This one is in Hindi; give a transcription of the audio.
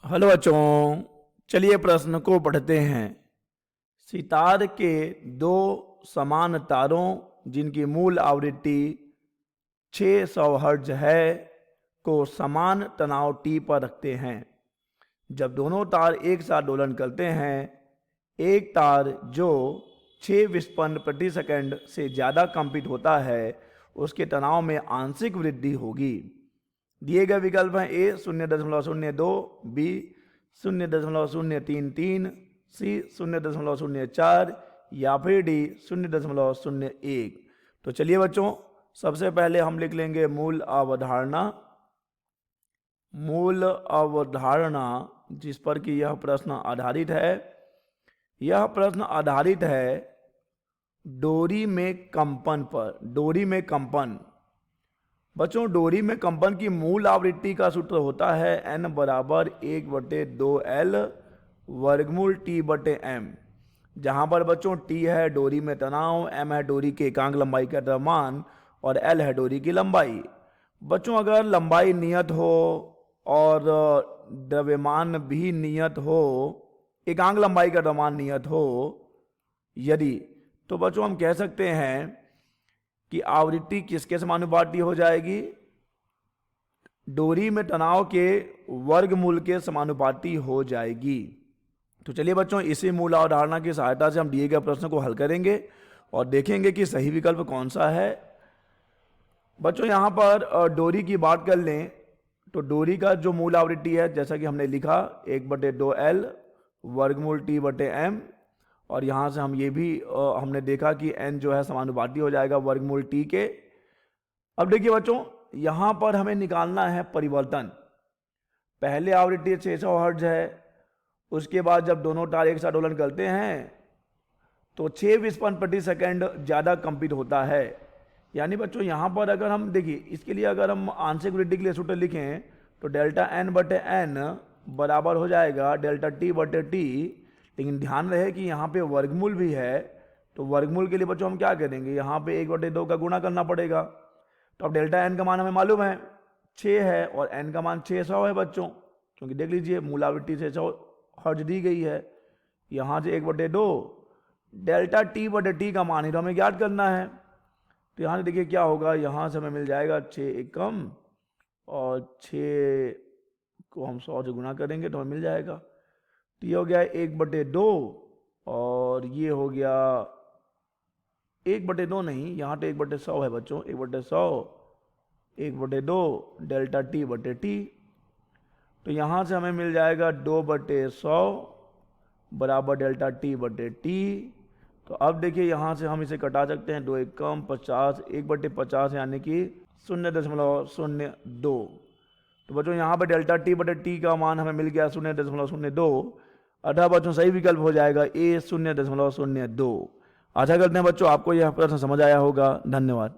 हेलो बच्चों, चलिए प्रश्न को पढ़ते हैं। सितार के दो समान तारों जिनकी मूल आवृत्ति 600 हर्ट्ज है को समान तनाव टी पर रखते हैं। जब दोनों तार एक साथ दोलन करते हैं, एक तार जो 6 विस्पंद प्रति सेकंड से ज़्यादा कंपित होता है उसके तनाव में आंशिक वृद्धि होगी। दिए गए विकल्प हैं: ए 0.02, बी 0.033, सी 0.04 या फिर डी 0.01। तो चलिए बच्चों, सबसे पहले हम लिख लेंगे मूल अवधारणा। मूल अवधारणा जिस पर कि यह प्रश्न आधारित है, यह प्रश्न आधारित है डोरी में कंपन पर। डोरी में कंपन बच्चों, डोरी में कंपन की मूल आवृत्ति का सूत्र होता है n बराबर 1/2L वर्गमूल T/m। जहां पर बच्चों T है डोरी में तनाव, m है डोरी के एकांक लंबाई का द्रव्यमान और L है डोरी की लंबाई। बच्चों, अगर लंबाई नियत हो और द्रव्यमान भी नियत हो, एकांक लंबाई का द्रव्यमान नियत हो यदि, तो बच्चों हम कह सकते हैं कि आवृत्ति किसके समानुपाती हो जाएगी? डोरी में तनाव के वर्गमूल के समानुपाती हो जाएगी। तो चलिए बच्चों, इसी मूल अवधारणा की सहायता से हम दिए गए प्रश्न को हल करेंगे और देखेंगे कि सही विकल्प कौन सा है। बच्चों, यहां पर डोरी की बात कर लें तो डोरी का जो मूल आवृत्ति है, जैसा कि हमने लिखा 1/2L वर्गमूल T/m, और यहाँ से हम ये भी हमने देखा कि n जो है समानुपाती हो जाएगा वर्गमूल t के। अब देखिए बच्चों, यहाँ पर हमें निकालना है परिवर्तन। पहले आवृत्ति 600 हर्ट्ज है, उसके बाद जब दोनों तार एक साथ दोलन करते हैं तो 6 विस्पंद प्रति सेकंड ज़्यादा कंपित होता है। यानी बच्चों यहाँ पर अगर हम देखिए, इसके लिए अगर हम आंशिक वृद्धि के लिए सूत्र लिखें तो डेल्टा n/n बराबर हो जाएगा डेल्टा t/t। लेकिन ध्यान रहे कि यहाँ पे वर्गमूल भी है, तो वर्गमूल के लिए बच्चों हम क्या करेंगे, यहाँ पे 1/2 का गुणा करना पड़ेगा। तो अब डेल्टा n का मान हमें मालूम है 6 है और n का मान 600 है बच्चों, क्योंकि देख लीजिए मूल आवृत्ति 600 हर्ट्ज दी गई है। यहाँ से 1/2 डेल्टा t/t का मान ही तो हमें ज्ञात करना है। तो यहाँ से देखिए क्या होगा, यहाँ से हमें मिल जाएगा 6 एकम और 6 को हम 100 से गुणा करेंगे तो हमें मिल जाएगा। तो ये हो गया 1/2 और ये हो गया 1/2 नहीं, यहाँ तो 1/100 है बच्चों, 1/100 1/2 डेल्टा t/t। तो यहाँ से हमें मिल जाएगा 2/100 बराबर डेल्टा t/t। तो अब देखिए यहाँ से हम इसे कटा सकते हैं, 2 एकम 50, 1/50 यानी कि 0.02। तो बच्चों यहाँ पर डेल्टा t/t का मान हमें मिल गया 0.02, अतः बच्चों सही विकल्प हो जाएगा ए 0.02। आशा करते हैं बच्चों आपको यह प्रश्न समझ आया होगा। धन्यवाद।